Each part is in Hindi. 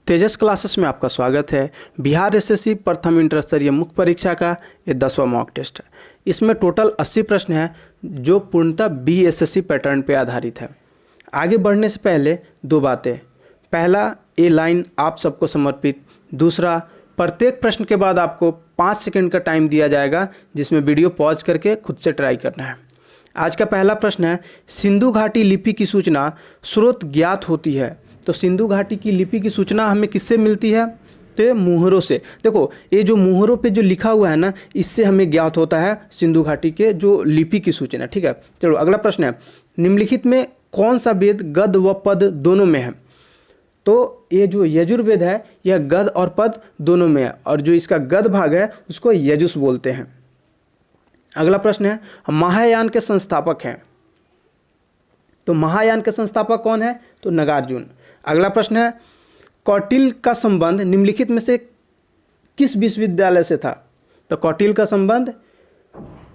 तेजस क्लासेस में आपका स्वागत है। बिहार एसएससी प्रथम इंटर स्तरीय मुख्य परीक्षा का ये 10वां मॉक टेस्ट है। इसमें टोटल 80 प्रश्न हैं जो पूर्णतः बीएसएससी पैटर्न पर आधारित है। आगे बढ़ने से पहले दो बातें। पहला, ये लाइन आप सबको समर्पित। दूसरा, प्रत्येक प्रश्न के बाद आपको 5 सेकंड का टाइम दिया जाएगा जिसमें वीडियो पॉज करके खुद से ट्राई करना है। आज का पहला प्रश्न है, सिंधु घाटी लिपि की सूचना स्रोत ज्ञात होती है। तो सिंधु घाटी की लिपि की सूचना हमें किससे मिलती है? तो ये मुहरों से। देखो, ये जो मुहरों पे जो लिखा हुआ है ना, इससे हमें ज्ञात होता है सिंधु घाटी के जो लिपि की सूचना। ठीक है, चलो अगला प्रश्न है, निम्नलिखित में कौन सा वेद गद्य व पद दोनों में है? तो ये जो यजुर्वेद है यह गद्य और पद दोनों में है, और जो इसका गद्य भाग है उसको यजुस बोलते हैं। अगला प्रश्न है, महायान के संस्थापक हैं। तो महायान के संस्थापक कौन है? तो नागार्जुन। अगला प्रश्न है, कौटिल्य का संबंध निम्नलिखित में से किस विश्वविद्यालय से था? तो कौटिल्य का संबंध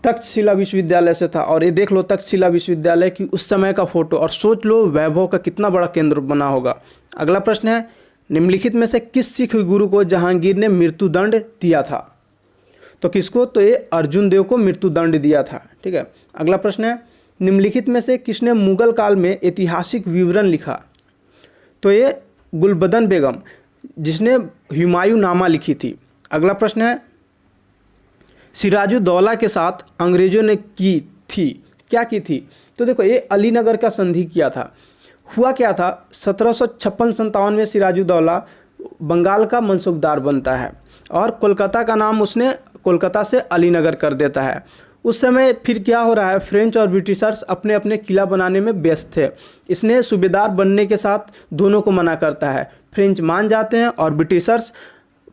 तक्षशिला विश्वविद्यालय से था। और ये देख लो तक्षशिला विश्वविद्यालय की उस समय का फोटो, और सोच लो वैभव का कितना बड़ा केंद्र बना होगा। अगला प्रश्न है, निम्नलिखित में से किस सिख गुरु को जहांगीर ने मृत्युदंड दिया था? तो किसको? तो ये अर्जुन देव को मृत्युदंड दिया था। ठीक है, अगला प्रश्न है, निम्नलिखित में से किसने मुगल काल में ऐतिहासिक विवरण लिखा? तो ये गुलबदन बेगम, जिसने हुमायूंनामा लिखी थी। अगला प्रश्न है, सिराजुद्दौला के साथ अंग्रेजों ने की थी, क्या की थी? तो देखो, ये अलीनगर का संधि किया था। हुआ क्या था, 1756-57 में सिराजुद्दौला बंगाल का मनसूबदार बनता है और कोलकाता का नाम उसने कोलकाता से अलीनगर कर देता है। उस समय फिर क्या हो रहा है, फ्रेंच और ब्रिटिशर्स अपने अपने किला बनाने में व्यस्त थे। इसने सूबेदार बनने के साथ दोनों को मना करता है। फ्रेंच मान जाते हैं और ब्रिटिशर्स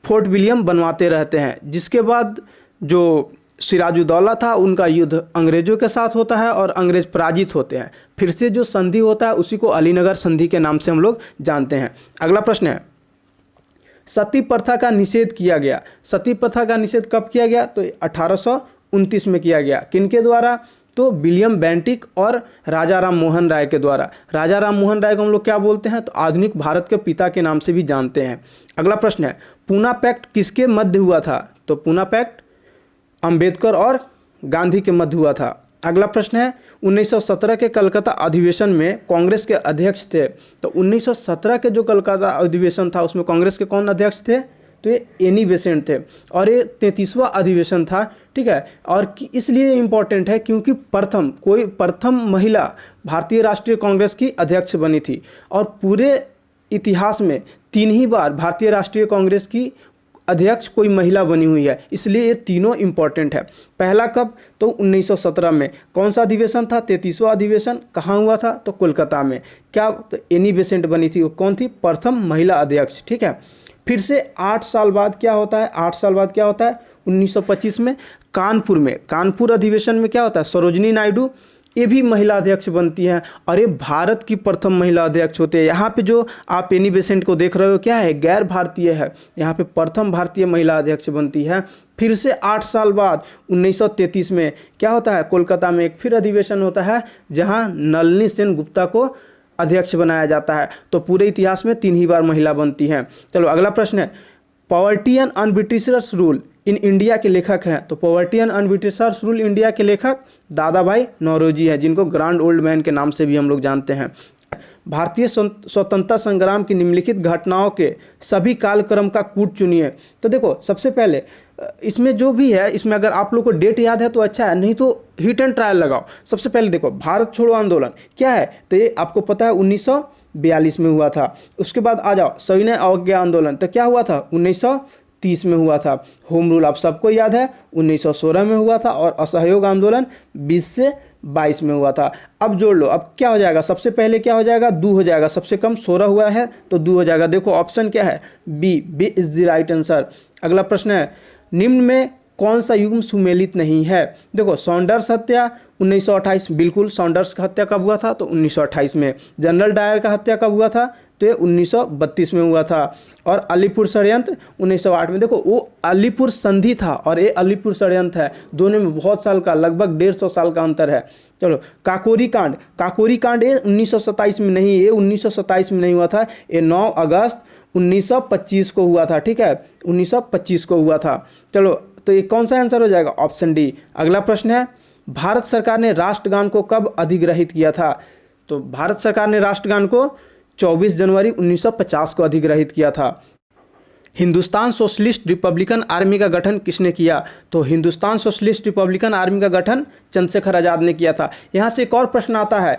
फोर्ट विलियम बनवाते रहते हैं। जिसके बाद जो सिराजुद्दौला था उनका युद्ध अंग्रेज़ों के साथ होता है और अंग्रेज़ पराजित होते हैं। फिर से जो संधि होता है उसी को अलीनगर संधि के नाम से हम लोग जानते हैं। अगला प्रश्न है, सती प्रथा का निषेध किया गया। सती प्रथा का निषेध कब किया गया? तो 1829 में किया गया। किनके द्वारा? तो विलियम बेंटिक और राजा राम मोहन राय के द्वारा। राजा राम मोहन राय को हम लोग क्या बोलते हैं? तो आधुनिक भारत के पिता के नाम से भी जानते हैं। अगला प्रश्न है, पूना पैक्ट किसके मध्य हुआ था? तो पूना पैक्ट अंबेडकर और गांधी के मध्य हुआ था। अगला प्रश्न है, 1917 के कलकत्ता अधिवेशन में कांग्रेस के अध्यक्ष थे। तो 1917 के जो कलकत्ता अधिवेशन था उसमें कांग्रेस के कौन अध्यक्ष थे? तो ये एनी बेसेंट थे, और ये 33वां अधिवेशन था। ठीक है, और इसलिए इम्पॉर्टेंट है क्योंकि प्रथम महिला भारतीय राष्ट्रीय कांग्रेस की अध्यक्ष बनी थी, और पूरे इतिहास में 3 ही बार भारतीय राष्ट्रीय कांग्रेस की अध्यक्ष कोई महिला बनी हुई है, इसलिए ये तीनों इम्पॉर्टेंट है। पहला कब? तो 1917 में। कौन सा अधिवेशन था? 33वां अधिवेशन। कहाँ हुआ था? तो कोलकाता में। क्या? तो एनी बेसेंट बनी थी। वो कौन थी? प्रथम महिला अध्यक्ष। ठीक है, फिर से 8 साल बाद क्या होता है? 8 साल बाद क्या होता है? 1925 में कानपुर अधिवेशन में क्या होता है? सरोजनी नायडू, ये भी महिला अध्यक्ष बनती हैं, और ये भारत की प्रथम महिला अध्यक्ष होते हैं। यहाँ पे जो आप एनी बेसेंट को देख रहे हो क्या है? गैर भारतीय है। यहाँ पे प्रथम भारतीय महिला अध्यक्ष बनती है। फिर से 8 साल बाद 1933 में क्या होता है? कोलकाता में एक फिर अधिवेशन होता है जहाँ नलिनी सेन गुप्ता को अध्यक्ष बनाया जाता है। तो पूरे इतिहास में 3 ही बार महिला बनती हैं। चलो अगला प्रश्न है, poverty and un-British rule in India के लेखक हैं। तो poverty and un-British rule India के लेखक दादा भाई नौरोजी हैं, जिनको ग्रैंड ओल्ड मैन के नाम से भी हम लोग जानते हैं। भारतीय स्वतंत्रता संग्राम की निम्नलिखित घटनाओं के सभी कालक्रम का कूट चुनिए। तो देखो, सबसे पहले इसमें जो भी है, इसमें अगर आप लोग को डेट याद है तो अच्छा है, नहीं तो हिट एंड ट्रायल लगाओ। सबसे पहले देखो, भारत छोड़ो आंदोलन क्या है? तो ये आपको पता है 1942 में हुआ था। उसके बाद आ जाओ, सविनय अवज्ञा आंदोलन, तो क्या हुआ था? 1930 में हुआ था। होम रूल आप सबको याद है, 1916 में हुआ था। और असहयोग आंदोलन 20 से 22 में हुआ था। अब जोड़ लो, अब क्या हो जाएगा? सबसे पहले क्या हो जाएगा? 2 हो जाएगा। सबसे कम 16 हुआ है तो 2 हो जाएगा। देखो ऑप्शन क्या है? B is the right answer. अगला प्रश्न है, निम्न में कौन सा युग्म सुमेलित नहीं है? देखो, सॉन्डर्स हत्या 1928, बिल्कुल। सॉन्डर्स का हत्या कब हुआ था? तो 1928 में। जनरल डायर का हत्या कब हुआ था? तो ये 1932 में हुआ था। और अलीपुर षड्यंत्र 1908 में। देखो वो अलीपुर संधि था और ये अलीपुर षड्यंत्र है, दोनों में बहुत साल का, लगभग 150 साल का अंतर है। चलो काकोरी कांड, काकोरी कांड ये 1927 में नहीं, ये 1927 में नहीं हुआ था, ये 9 अगस्त 1925 को हुआ था। ठीक है, 1925 को हुआ था। चलो तो ये कौन सा आंसर हो जाएगा? Option D. अगला प्रश्न है, भारत सरकार ने राष्ट्रगान को कब अधिग्रहित किया था? तो भारत सरकार ने राष्ट्रगान को 24 जनवरी 1950 को अधिग्रहित किया था। हिंदुस्तान सोशलिस्ट रिपब्लिकन आर्मी का गठन किसने किया? तो हिंदुस्तान सोशलिस्ट रिपब्लिकन आर्मी का गठन चंद्रशेखर आज़ाद ने किया था। यहाँ से एक और प्रश्न आता है,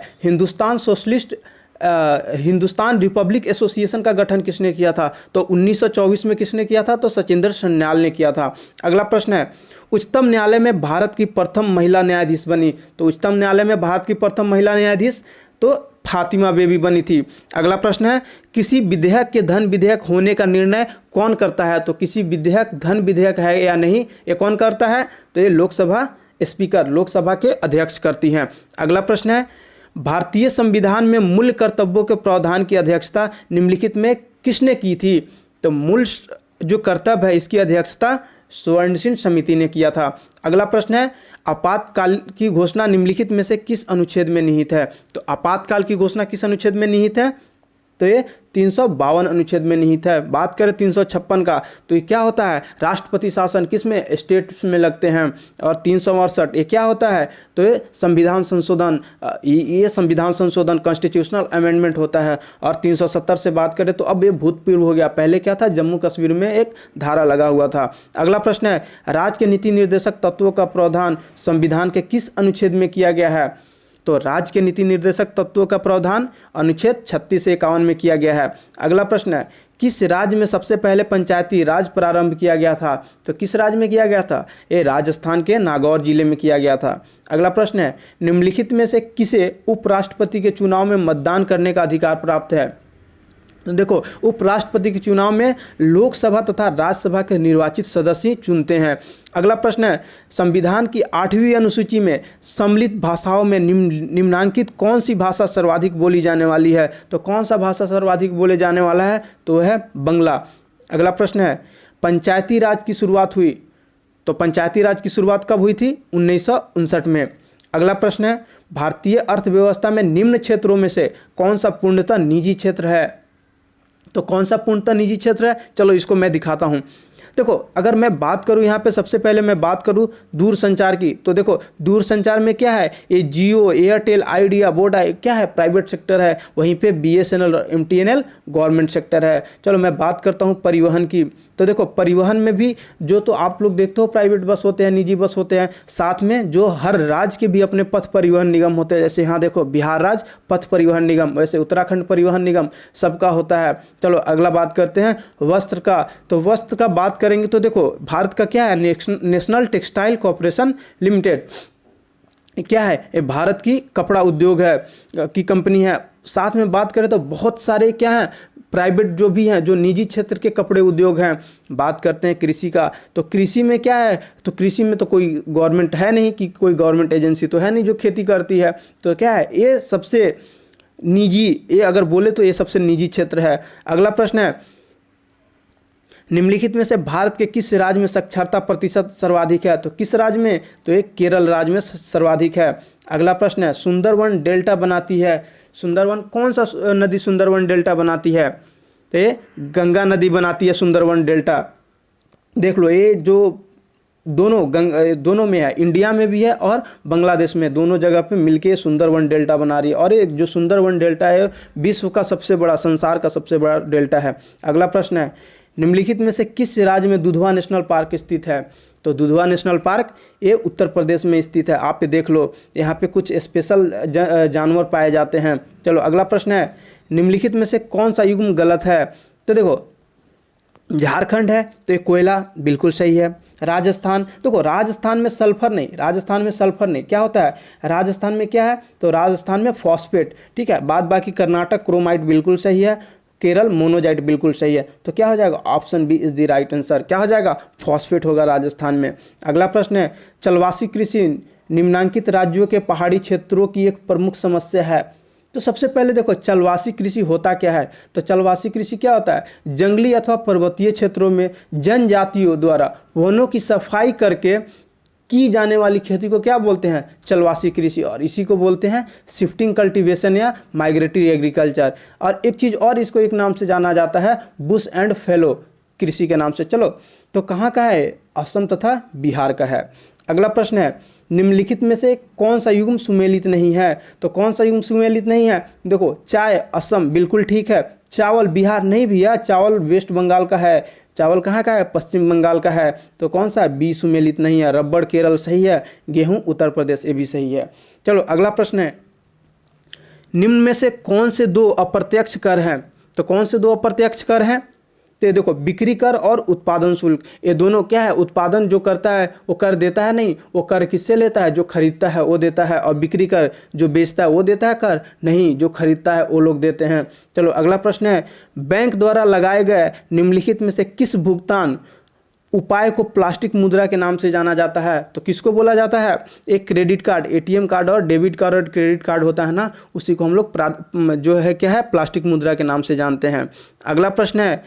हिंदुस्तान रिपब्लिक एसोसिएशन का गठन किसने किया था? तो 1924 में किसने किया था? तो सचिंदर सन्याल ने किया था। अगला प्रश्न है, उच्चतम न्यायालय में भारत की प्रथम महिला न्यायाधीश बनी? तो उच्चतम न्यायालय में भारत की प्रथम महिला न्यायाधीश तो फातिमा बेबी बनी थी। अगला प्रश्न है, किसी विधेयक के धन विधेयक होने का निर्णय कौन करता है? तो किसी विधेयक धन विधेयक है या नहीं, ये कौन करता है? तो ये लोकसभा स्पीकर, लोकसभा के अध्यक्ष करती हैं। अगला प्रश्न है, भारतीय संविधान में मूल कर्तव्यों के प्रावधान की अध्यक्षता निम्नलिखित में किसने की थी? तो मूल जो कर्तव्य है इसकी अध्यक्षता स्वर्ण सिंह समिति ने किया था। अगला प्रश्न है, आपातकाल की घोषणा निम्नलिखित में से किस अनुच्छेद में निहित है? तो आपातकाल की घोषणा किस अनुच्छेद में निहित है? तो ये 352 अनुच्छेद में निहित है। बात करें 356 का, तो ये क्या होता है? राष्ट्रपति शासन किस में? स्टेट्स में लगते हैं। और 368 ये क्या होता है? तो ये संविधान संशोधन, ये संविधान संशोधन कॉन्स्टिट्यूशनल अमेंडमेंट होता है। और 370 से बात करें तो अब ये भूतपूर्व हो गया, पहले क्या था? जम्मू कश्मीर में एक धारा लगा हुआ था। अगला प्रश्न है, राज्य के नीति निर्देशक तत्वों का प्रावधान संविधान के किस अनुच्छेद में किया गया है? तो राज्य के नीति निर्देशक तत्वों का प्रावधान अनुच्छेद 36 से 51 में किया गया है। अगला प्रश्न है, किस राज्य में सबसे पहले पंचायती राज प्रारंभ किया गया था? तो किस राज्य में किया गया था? ये राजस्थान के नागौर जिले में किया गया था। अगला प्रश्न है, निम्नलिखित में से किसे उपराष्ट्रपति के चुनाव में मतदान करने का अधिकार प्राप्त है? तो देखो उपराष्ट्रपति के चुनाव में लोकसभा तथा राज्यसभा के निर्वाचित सदस्य चुनते हैं। अगला प्रश्न है, संविधान की 8वीं अनुसूची में सम्मिलित भाषाओं में निम्नांकित कौन सी भाषा सर्वाधिक बोली जाने वाली है? तो कौन सा भाषा सर्वाधिक बोले जाने वाला है? तो है बंगला। अगला प्रश्न है, पंचायती राज की शुरुआत हुई? तो पंचायती राज की शुरुआत कब हुई थी? 1959 में। अगला प्रश्न है, भारतीय अर्थव्यवस्था में निम्न क्षेत्रों में से कौन सा पूर्णतः निजी क्षेत्र है? तो कौन सा पूर्णतः निजी क्षेत्र है? चलो इसको मैं दिखाता हूं। देखो अगर मैं बात करूं, यहाँ पे सबसे पहले मैं बात करूं दूरसंचार की, तो देखो दूरसंचार में क्या है? ये जियो, एयरटेल, आइडिया, वोडा क्या है? प्राइवेट सेक्टर है। वहीं पे बीएसएनएल और एमटीएनएल गवर्नमेंट सेक्टर है। चलो मैं बात करता हूँ परिवहन की, तो देखो परिवहन में भी जो तो आप लोग देखते हो प्राइवेट बस होते हैं, निजी बस होते हैं, साथ में जो हर राज्य के भी अपने पथ परिवहन निगम होते हैं। जैसे यहाँ देखो बिहार राज्य पथ परिवहन निगम, वैसे उत्तराखंड परिवहन निगम सबका होता है। चलो अगला बात करते हैं वस्त्र का, तो वस्त्र का बात करेंगे तो देखो भारत का क्या है? नेशनल टेक्सटाइल कॉर्पोरेशन लिमिटेड क्या है? ये भारत की कपड़ा उद्योग है की कंपनी है। साथ में बात करें तो बहुत सारे क्या है प्राइवेट जो भी हैं, जो निजी क्षेत्र के कपड़े उद्योग हैं। बात करते हैं कृषि का, तो कृषि में क्या है? तो कृषि में तो कोई गवर्नमेंट है नहीं, कि कोई गवर्नमेंट एजेंसी तो है नहीं जो खेती करती है। तो क्या है? ये सबसे निजी, ये अगर बोले तो ये सबसे निजी क्षेत्र है। अगला प्रश्न है, निम्नलिखित में से भारत के किस राज्य में साक्षरता प्रतिशत सर्वाधिक है? तो किस राज्य में? तो ये केरल राज्य में सर्वाधिक है। अगला प्रश्न है, सुंदरवन डेल्टा बनाती है? सुंदरवन कौन सा नदी सुंदरवन डेल्टा बनाती है? तो ये गंगा नदी बनाती है सुंदरवन डेल्टा। देख लो ये जो दोनों में है, इंडिया में भी है और बांग्लादेश में, दोनों जगह पे मिलके सुंदरवन डेल्टा बना रही है। और ये जो सुंदरवन डेल्टा है विश्व का सबसे बड़ा, संसार का सबसे बड़ा डेल्टा है। अगला प्रश्न है, निम्नलिखित में से किस राज्य में दुधवा नेशनल पार्क स्थित है? तो दुधवा नेशनल पार्क ये उत्तर प्रदेश में स्थित है। आप ये देख लो, यहाँ पे कुछ स्पेशल जानवर पाए जाते हैं। चलो अगला प्रश्न है, निम्नलिखित में से कौन सा युग्म गलत है? तो देखो झारखंड है तो ये कोयला बिल्कुल सही है। राजस्थान, देखो राजस्थान में सल्फर नहीं, राजस्थान में सल्फर नहीं, क्या होता है राजस्थान में? क्या है? तो राजस्थान में फॉस्फेट, ठीक है। बाद बाकी कर्नाटक क्रोमाइट बिल्कुल सही है, केरल मोनोजाइट बिल्कुल सही है। तो क्या हो जाएगा? Option B is the right answer. क्या हो जाएगा? फॉस्फेट होगा राजस्थान में। अगला प्रश्न है, चलवासी कृषि निम्नांकित राज्यों के पहाड़ी क्षेत्रों की एक प्रमुख समस्या है? तो सबसे पहले देखो चलवासी कृषि होता क्या है। तो चलवासी कृषि क्या होता है, जंगली अथवा पर्वतीय क्षेत्रों में जनजातियों द्वारा वनों की सफाई करके की जाने वाली खेती को क्या बोलते हैं, चलवासी कृषि, और इसी को बोलते हैं शिफ्टिंग कल्टीवेशन या माइग्रेटरी एग्रीकल्चर। और एक चीज़ और, इसको एक नाम से जाना जाता है बुश एंड फैलो कृषि के नाम से। चलो, तो कहाँ का है, असम तथा बिहार का है। अगला प्रश्न है, निम्नलिखित में से कौन सा युग्म सुमेलित नहीं है। तो कौन सा युग्म सुमेलित नहीं है, देखो चाय असम बिल्कुल ठीक है, चावल बिहार नहीं भैया, चावल वेस्ट बंगाल का है, चावल कहाँ का है, पश्चिम बंगाल का है। तो कौन सा, बी सुमेलित नहीं है। रबड़ केरल सही है, गेहूं उत्तर प्रदेश, ये भी सही है। चलो अगला प्रश्न है, निम्न में से कौन से दो अप्रत्यक्ष कर हैं। तो कौन से दो अप्रत्यक्ष कर हैं, तो देखो बिक्री कर और उत्पादन शुल्क, ये दोनों क्या है, उत्पादन जो करता है वो कर देता है नहीं, वो कर किससे लेता है, जो खरीदता है वो देता है, और बिक्री कर जो बेचता है वो देता है कर नहीं, जो खरीदता है वो लोग देते हैं। चलो अगला प्रश्न है, बैंक द्वारा लगाए गए निम्नलिखित में से किस भुगतान उपाय को प्लास्टिक मुद्रा के नाम से जाना जाता है। तो किसको बोला जाता है, एक क्रेडिट कार्ड, एटीएम कार्ड और डेबिट कार्ड और क्रेडिट कार्ड होता है ना, उसी को हम लोग जो है क्या है, प्लास्टिक मुद्रा के नाम से जानते हैं। अगला प्रश्न है,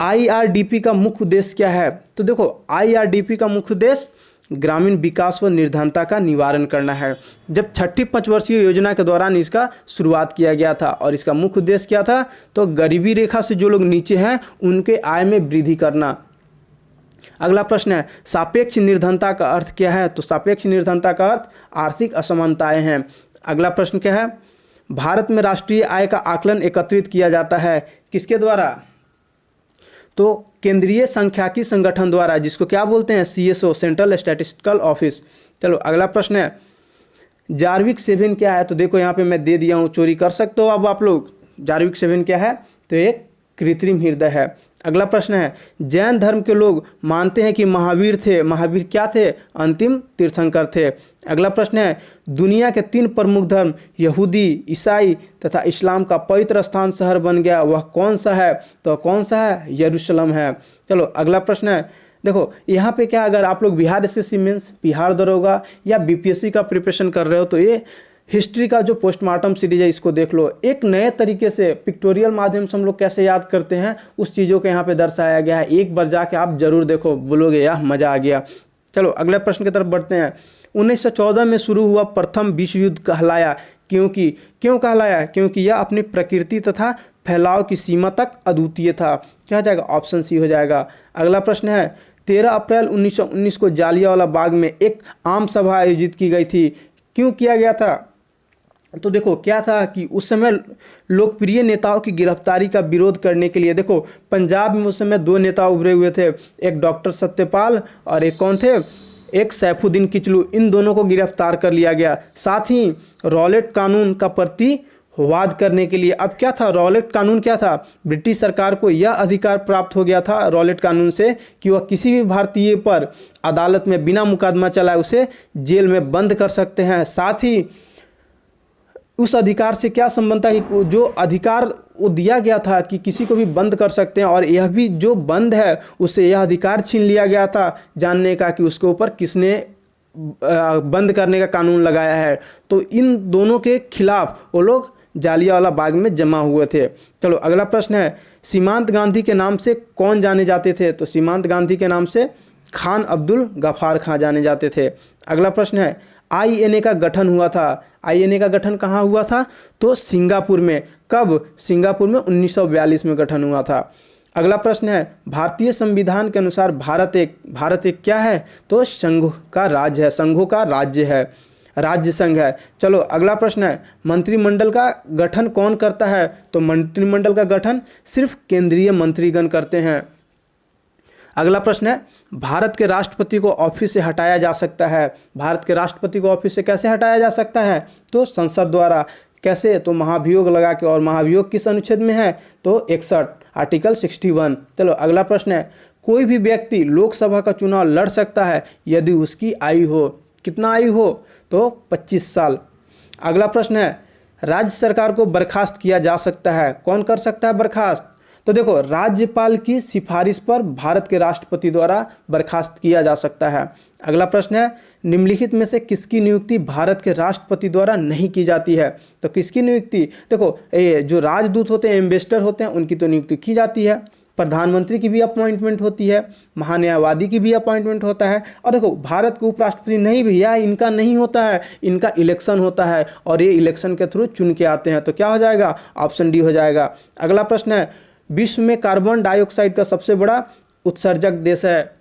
आईआरडीपी का मुख्य उद्देश्य क्या है। तो देखो आईआरडीपी का मुख्य उद्देश्य ग्रामीण विकास व निर्धनता का निवारण करना है। जब छठी पंचवर्षीय योजना के दौरान इसका शुरुआत किया गया था, और इसका मुख्य उद्देश्य क्या था, तो गरीबी रेखा से जो लोग नीचे हैं उनके आय में वृद्धि करना। अगला प्रश्न है, सापेक्ष निर्धनता का अर्थ क्या है। तो सापेक्ष निर्धनता का अर्थ आर्थिक असमानताएं हैं। अगला प्रश्न क्या है, भारत में राष्ट्रीय आय का आकलन एकत्रित किया जाता है किसके द्वारा, तो केंद्रीय सांख्यिकी संगठन द्वारा, जिसको क्या बोलते हैं, सीएसओ, सेंट्रल स्टैटिस्टिकल ऑफिस। चलो अगला प्रश्न है, जार्विक 7 क्या है। तो देखो यहाँ पे मैं दे दिया हूँ, चोरी कर सकते हो अब आप लोग। जार्विक 7 क्या है, तो एक कृत्रिम हृदय है। अगला प्रश्न है, जैन धर्म के लोग मानते हैं कि महावीर थे, महावीर क्या थे, अंतिम तीर्थंकर थे। अगला प्रश्न है, दुनिया के 3 प्रमुख धर्म यहूदी, ईसाई तथा इस्लाम का पवित्र स्थान शहर बन गया, वह कौन सा है। तो कौन सा है, यरूशलेम है। चलो अगला प्रश्न है, देखो यहाँ पे क्या, अगर आप लोग बिहार एसएससी मेंस, बिहार दरोगा या बीपीएससी का प्रिपरेशन कर रहे हो, तो ये हिस्ट्री का जो पोस्टमार्टम सीरीज है इसको देख लो। एक नए तरीके से पिक्टोरियल माध्यम से हम लोग कैसे याद करते हैं उस चीज़ों को यहाँ पे दर्शाया गया है। एक बार जाके आप जरूर देखो, बोलोगे यार मज़ा आ गया। चलो अगले प्रश्न की तरफ बढ़ते हैं। 1914 में शुरू हुआ प्रथम विश्व युद्ध कहलाया क्यों कहलाया, क्योंकि यह अपनी प्रकृति तथा फैलाव की सीमा तक अद्वितीय था। क्या हो जाएगा, ऑप्शन सी हो जाएगा। अगला प्रश्न है, 13 अप्रैल 1919 को जालियांवाला बाग में एक आम सभा आयोजित की गई थी, क्यों किया गया था। तो देखो क्या था कि उस समय लोकप्रिय नेताओं की गिरफ्तारी का विरोध करने के लिए, देखो पंजाब में उस समय 2 नेता उभरे हुए थे, एक डॉक्टर सत्यपाल और एक कौन थे, एक सैफुद्दीन किचलू। इन दोनों को गिरफ्तार कर लिया गया। साथ ही रॉलेट कानून का प्रतिवाद करने के लिए, अब क्या था, रॉलेट कानून क्या था, ब्रिटिश सरकार को यह अधिकार प्राप्त हो गया था रॉलेट कानून से कि वह किसी भी भारतीय पर अदालत में बिना मुकदमा चलाए उसे जेल में बंद कर सकते हैं। साथ ही उस अधिकार से क्या संबंध था कि जो अधिकार वो दिया गया था कि किसी को भी बंद कर सकते हैं, और यह भी जो बंद है उससे यह अधिकार छीन लिया गया था जानने का कि उसके ऊपर किसने बंद करने का कानून लगाया है। तो इन दोनों के खिलाफ वो लोग जालियांवाला बाग में जमा हुए थे। चलो अगला प्रश्न है, सीमांत गांधी के नाम से कौन जाने जाते थे। तो सीमांत गांधी के नाम से खान अब्दुल गफ्फार खां जाने जाते थे। अगला प्रश्न है, आईएनए का गठन हुआ था, आईएनए का गठन कहाँ हुआ था, तो सिंगापुर में। कब, सिंगापुर में 1942 में गठन हुआ था। अगला प्रश्न है, भारतीय संविधान के अनुसार भारत एक क्या है, तो संघ का राज्य है, संघों का राज्य है, राज्य संघ है। चलो अगला प्रश्न है, मंत्रिमंडल का गठन कौन करता है। तो मंत्रिमंडल का गठन सिर्फ केंद्रीय मंत्रीगण करते हैं। अगला प्रश्न है, भारत के राष्ट्रपति को ऑफिस से हटाया जा सकता है। भारत के राष्ट्रपति को ऑफिस से कैसे हटाया जा सकता है, तो संसद द्वारा। कैसे, तो महाभियोग लगा के। और महाभियोग किस अनुच्छेद में है, तो 61, आर्टिकल 61। चलो अगला प्रश्न है, कोई भी व्यक्ति लोकसभा का चुनाव लड़ सकता है यदि उसकी आयु हो, कितना आयु हो, तो 25 साल। अगला प्रश्न है, राज्य सरकार को बर्खास्त किया जा सकता है, कौन कर सकता है बर्खास्त, तो देखो, राज्यपाल की सिफारिश पर भारत के राष्ट्रपति द्वारा बर्खास्त किया जा सकता है। अगला प्रश्न है, निम्नलिखित में से किसकी नियुक्ति भारत के राष्ट्रपति द्वारा नहीं की जाती है? तो किसकी नियुक्ति, देखो ये जो राजदूत होते हैं, एम्बेसडर होते हैं, उनकी तो नियुक्ति की जाती है। प्रधानमंत्री की भी अपॉइंटमेंट होती है, महान्यायवादी की भी अपॉइंटमेंट होता है। और देखो, भारत के उपराष्ट्रपति नहीं भैया, इनका नहीं होता है, इनका इलेक्शन होता है और ये इलेक्शन के थ्रू चुन के आते हैं। तो क्या हो जाएगा? ऑप्शन डी हो जाएगा। अगला प्रश्न है, विश्व में कार्बन डाइऑक्साइड का सबसे बड़ा उत्सर्जक देश है,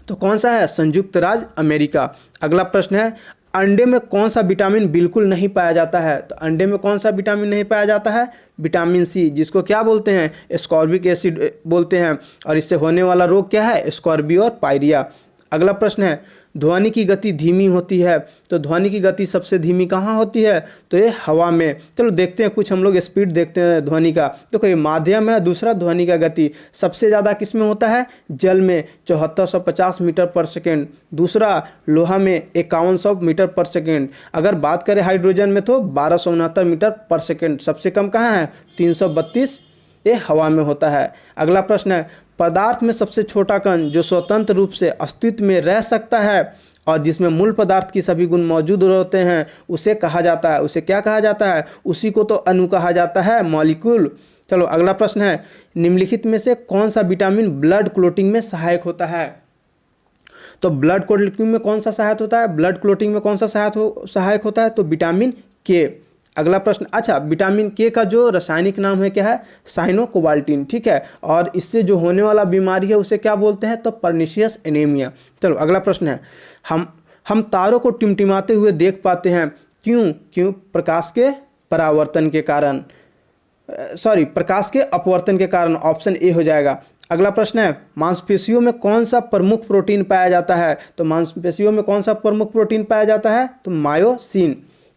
तो कौन सा है? संयुक्त राज्य अमेरिका। अगला प्रश्न है, अंडे में कौन सा विटामिन बिल्कुल नहीं पाया जाता है? तो अंडे में कौन सा विटामिन नहीं पाया जाता है? विटामिन सी, जिसको क्या बोलते हैं? एस्कॉर्बिक एसिड बोलते हैं। और इससे होने वाला रोग क्या है? स्कॉर्बियो और पायरिया। अगला प्रश्न है, ध्वनि की गति धीमी होती है, तो ध्वनि की गति सबसे धीमी कहाँ होती है? तो ये हवा में। चलो देखते हैं, कुछ हम लोग स्पीड देखते हैं ध्वनि का। तो कोई माध्यम है, दूसरा ध्वनि का गति सबसे ज़्यादा किस में होता है? जल में 7450 मीटर पर सेकेंड, दूसरा लोहा में 5100 मीटर पर सेकेंड। अगर बात करें हाइड्रोजन में तो 1269 मीटर पर सेकेंड। सबसे कम कहाँ है? 332, ये हवा में होता है। अगला प्रश्न है, पदार्थ में सबसे छोटा कण जो स्वतंत्र रूप से अस्तित्व में रह सकता है और जिसमें मूल पदार्थ की सभी गुण मौजूद होते हैं, उसे कहा जाता है, उसे क्या कहा जाता है? उसी को तो अणु कहा जाता है, मॉलिक्यूल। चलो अगला प्रश्न है, निम्नलिखित में से कौन सा विटामिन ब्लड क्लोटिंग में सहायक होता है? तो ब्लड क्लोटिंग में कौन सा सहायक होता है? ब्लड क्लोटिंग में कौन सा सहायक होता है? तो विटामिन के। अगला प्रश्न, अच्छा विटामिन के का जो रासायनिक नाम है क्या है? साइनोकोबाल्टिन, ठीक है। और इससे जो होने वाला बीमारी है उसे क्या बोलते हैं? तो पर्निशियस एनीमिया। चलो अगला प्रश्न है, हम तारों को टिमटिमाते हुए देख पाते हैं, क्यों? प्रकाश के परावर्तन के कारण, प्रकाश के अपवर्तन के कारण। ऑप्शन ए हो जाएगा। अगला प्रश्न है, मांसपेशियों में कौन सा प्रमुख प्रोटीन पाया जाता है? तो मांसपेशियों में कौन सा प्रमुख प्रोटीन पाया जाता है? तो मायोसिन।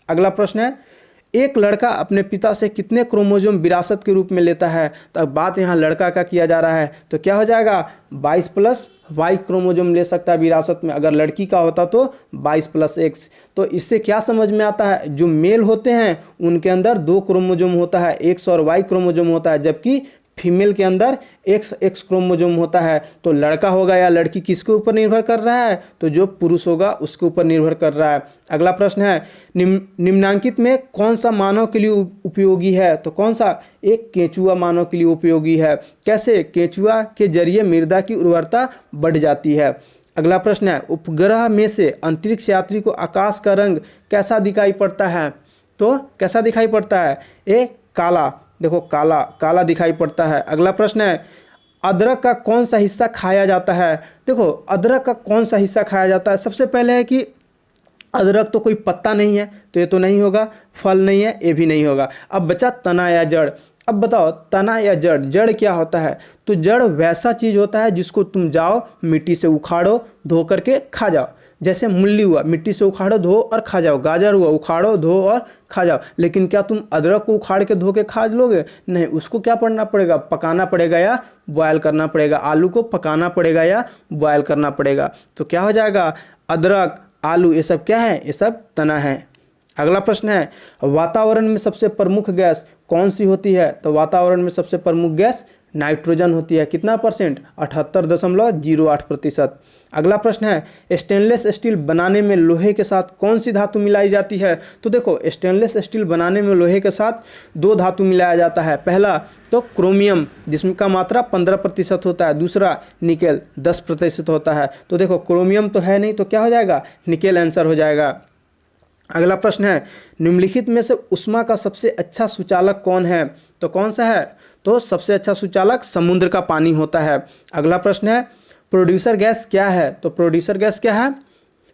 अगला प्रश्न है, एक लड़का अपने पिता से कितने क्रोमोसोम विरासत के रूप में लेता है? तो अब बात यहाँ लड़का का किया जा रहा है, तो क्या हो जाएगा? 22+Y क्रोमोसोम ले सकता है विरासत में। अगर लड़की का होता तो 22+X। तो इससे क्या समझ में आता है? जो मेल होते हैं उनके अंदर 2 क्रोमोसोम होता है, X और Y क्रोमोसोम होता है, जबकि फीमेल के अंदर X क्रोमोसोम होता है। तो लड़का होगा या लड़की किसके ऊपर निर्भर कर रहा है? तो जो पुरुष होगा उसके ऊपर निर्भर कर रहा है। अगला प्रश्न है, निम्नांकित में कौन सा मानव के लिए उपयोगी है? तो कौन सा? एक केंचुआ मानव के लिए उपयोगी है। कैसे? केंचुआ के जरिए मृदा की उर्वरता बढ़ जाती है। अगला प्रश्न है, उपग्रह में से अंतरिक्ष यात्री को आकाश का रंग कैसा दिखाई पड़ता है? तो कैसा दिखाई पड़ता है? ये काला, देखो काला दिखाई पड़ता है। अगला प्रश्न है, अदरक का कौन सा हिस्सा खाया जाता है? देखो अदरक का कौन सा हिस्सा खाया जाता है? सबसे पहले है कि अदरक तो कोई पत्ता नहीं है, तो ये तो नहीं होगा। फल नहीं है, ये भी नहीं होगा। अब बचा तना या जड़। अब बताओ, तना या जड़? जड़ क्या होता है? तो जड़ वैसा चीज़ होता है जिसको तुम जाओ मिट्टी से उखाड़ो, धो करके खा जाओ। जैसे मूली हुआ, मिट्टी से उखाड़ो, धो और खा जाओ। गाजर हुआ, उखाड़ो, धो और खा जाओ। लेकिन क्या तुम अदरक को उखाड़ के धो के खा लोगे? नहीं, उसको क्या करना पड़ेगा? पकाना पड़ेगा या बॉयल करना पड़ेगा। आलू को पकाना पड़ेगा या बॉयल करना पड़ेगा। तो क्या हो जाएगा? अदरक, आलू, ये सब क्या है? ये सब तना है। अगला प्रश्न है, वातावरण में सबसे प्रमुख गैस कौन सी होती है? तो वातावरण में सबसे प्रमुख गैस नाइट्रोजन होती है। कितना परसेंट? 78.08%। अगला प्रश्न है, स्टेनलेस स्टील बनाने में लोहे के साथ कौन सी धातु मिलाई जाती है? तो देखो, स्टेनलेस स्टील बनाने में लोहे के साथ 2 धातु मिलाया जाता है। पहला तो क्रोमियम, जिसमें का मात्रा 15% होता है। दूसरा निकेल, 10% होता है। तो देखो क्रोमियम तो है नहीं, तो क्या हो जाएगा? निकेल आंसर हो जाएगा। अगला प्रश्न है, निम्नलिखित में से ऊष्मा का सबसे अच्छा सुचालक कौन है? तो कौन सा है? तो सबसे अच्छा सुचालक समुद्र का पानी होता है। अगला प्रश्न है, प्रोड्यूसर गैस क्या है? तो प्रोड्यूसर गैस क्या है?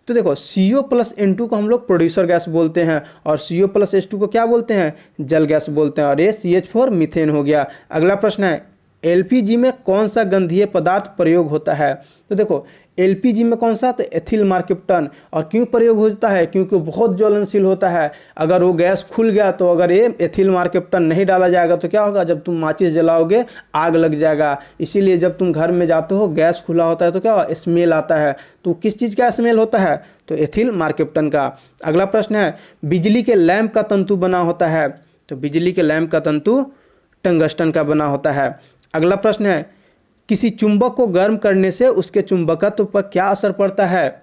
तो देखो CO+N2 को हम लोग प्रोड्यूसर गैस बोलते हैं और CO+H2 को क्या बोलते हैं? जल गैस बोलते हैं। और ये CH4 मीथेन हो गया। अगला प्रश्न है, LPG में कौन सा गंधीय पदार्थ प्रयोग होता है? तो देखो LPG में कौन सा? तो एथिल मार्केप्टन। और क्यों प्रयोग होता है? क्योंकि बहुत ज्वलनशील होता है। अगर वो गैस खुल गया तो अगर ये एथिल मार्केप्टन नहीं डाला जाएगा तो क्या होगा? जब तुम माचिस जलाओगे आग लग जाएगा। इसीलिए जब तुम घर में जाते हो, गैस खुला होता है तो क्या होगा? स्मेल आता है। तो किस चीज़ का स्मेल होता है? तो एथिल मार्केप्टन का। अगला प्रश्न है, बिजली के लैंप का तंतु बना होता है। तो बिजली के लैंप का तंतु टंगस्टन का बना होता है। अगला प्रश्न है, किसी चुंबक को गर्म करने से उसके चुंबकत्व पर क्या असर पड़ता है?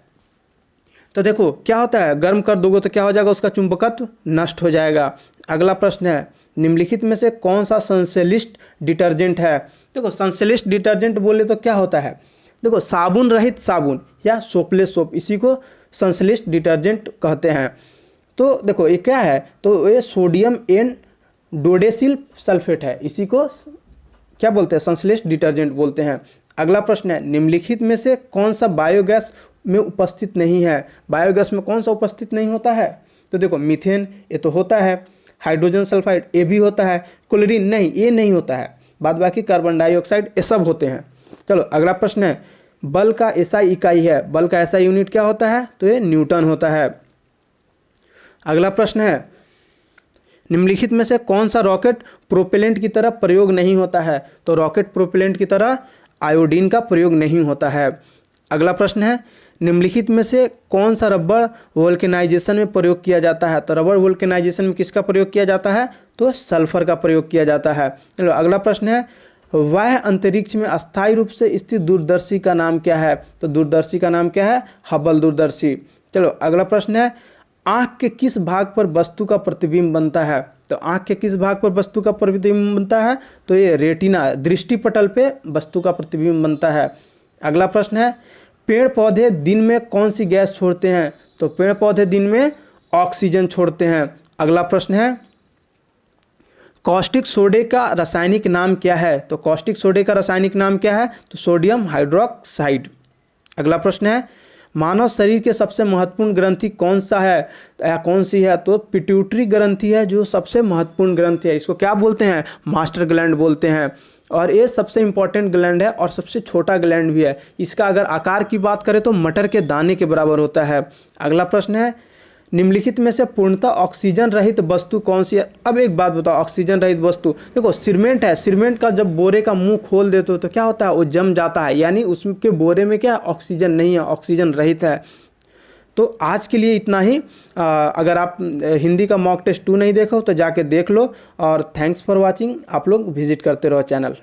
तो देखो क्या होता है, गर्म कर दोगे तो क्या हो जाएगा, उसका चुंबकत्व नष्ट हो जाएगा। अगला प्रश्न है, निम्नलिखित में से कौन सा संश्लेषित डिटर्जेंट है? देखो संश्लेषित डिटर्जेंट बोले तो क्या होता है, देखो साबुन रहित साबुन या सोपलेस सोप, इसी को संश्लेषित डिटर्जेंट कहते हैं। तो देखो ये क्या है, तो ये सोडियम एन डोडेसिल सल्फेट है, इसी को क्या बोलते हैं, संश्लेषित डिटर्जेंट बोलते हैं। अगला प्रश्न है, निम्नलिखित में से कौन सा बायोगैस में उपस्थित नहीं है? बायोगैस में कौन सा उपस्थित नहीं होता है? तो देखो मीथेन ये तो होता है, हाइड्रोजन सल्फाइड ये भी होता है, क्लोरीन नहीं, ये नहीं होता है, बाद बाकी कार्बन डाइऑक्साइड ये सब होते हैं। चलो अगला प्रश्न है, बल का एसआई इकाई है, बल का एसआई यूनिट क्या होता है? तो ये न्यूटन होता है। अगला प्रश्न है, निम्नलिखित में से कौन सा रॉकेट प्रोपेलेंट की तरह प्रयोग नहीं होता है? तो रॉकेट प्रोपेलेंट की तरह आयोडीन का प्रयोग नहीं होता है। अगला प्रश्न है, निम्नलिखित में से कौन सा रबर वोल्केनाइजेशन में प्रयोग किया जाता है? तो रबर वोल्केनाइजेशन में किसका प्रयोग किया जाता है? तो सल्फर का प्रयोग किया जाता है। चलो अगला प्रश्न है, वह अंतरिक्ष में अस्थायी रूप से स्थित दूरदर्शी का नाम क्या है? तो दूरदर्शी का नाम क्या है? हबल दूरदर्शी। चलो अगला प्रश्न है, आँख के किस भाग पर वस्तु का प्रतिबिंब बनता है? तो आँख के किस भाग पर वस्तु का प्रतिबिंब बनता है? तो ये रेटिना दृष्टि पटल पे वस्तु का प्रतिबिंब बनता है। अगला प्रश्न है, पेड़ पौधे दिन में कौन सी गैस छोड़ते हैं? तो पेड़ पौधे दिन में ऑक्सीजन छोड़ते हैं। अगला प्रश्न है, कॉस्टिक सोडे का रासायनिक नाम क्या है? तो कॉस्टिक सोडे का रासायनिक नाम क्या है? तो सोडियम हाइड्रोक्साइड। अगला प्रश्न है, मानव शरीर के सबसे महत्वपूर्ण ग्रंथि कौन सा है या कौन सी है? तो पिट्यूटरी ग्रंथि है जो सबसे महत्वपूर्ण ग्रंथि है, इसको क्या बोलते हैं? मास्टर ग्लैंड बोलते हैं। और ये सबसे इंपॉर्टेंट ग्लैंड है और सबसे छोटा ग्लैंड भी है। इसका अगर आकार की बात करें तो मटर के दाने के बराबर होता है। अगला प्रश्न है, निम्नलिखित में से पूर्णतः ऑक्सीजन रहित वस्तु कौन सी है? अब एक बात बताओ, ऑक्सीजन रहित वस्तु, देखो सीमेंट है, सीमेंट का जब बोरे का मुंह खोल देते हो तो क्या होता है, वो जम जाता है, यानी उसके बोरे में क्या ऑक्सीजन नहीं है, ऑक्सीजन रहित है। तो आज के लिए इतना ही। अगर आप हिंदी का मॉक टेस्ट 2 नहीं देखो तो जाके देख लो, और थैंक्स फॉर वॉचिंग। आप लोग विजिट करते रहो चैनल।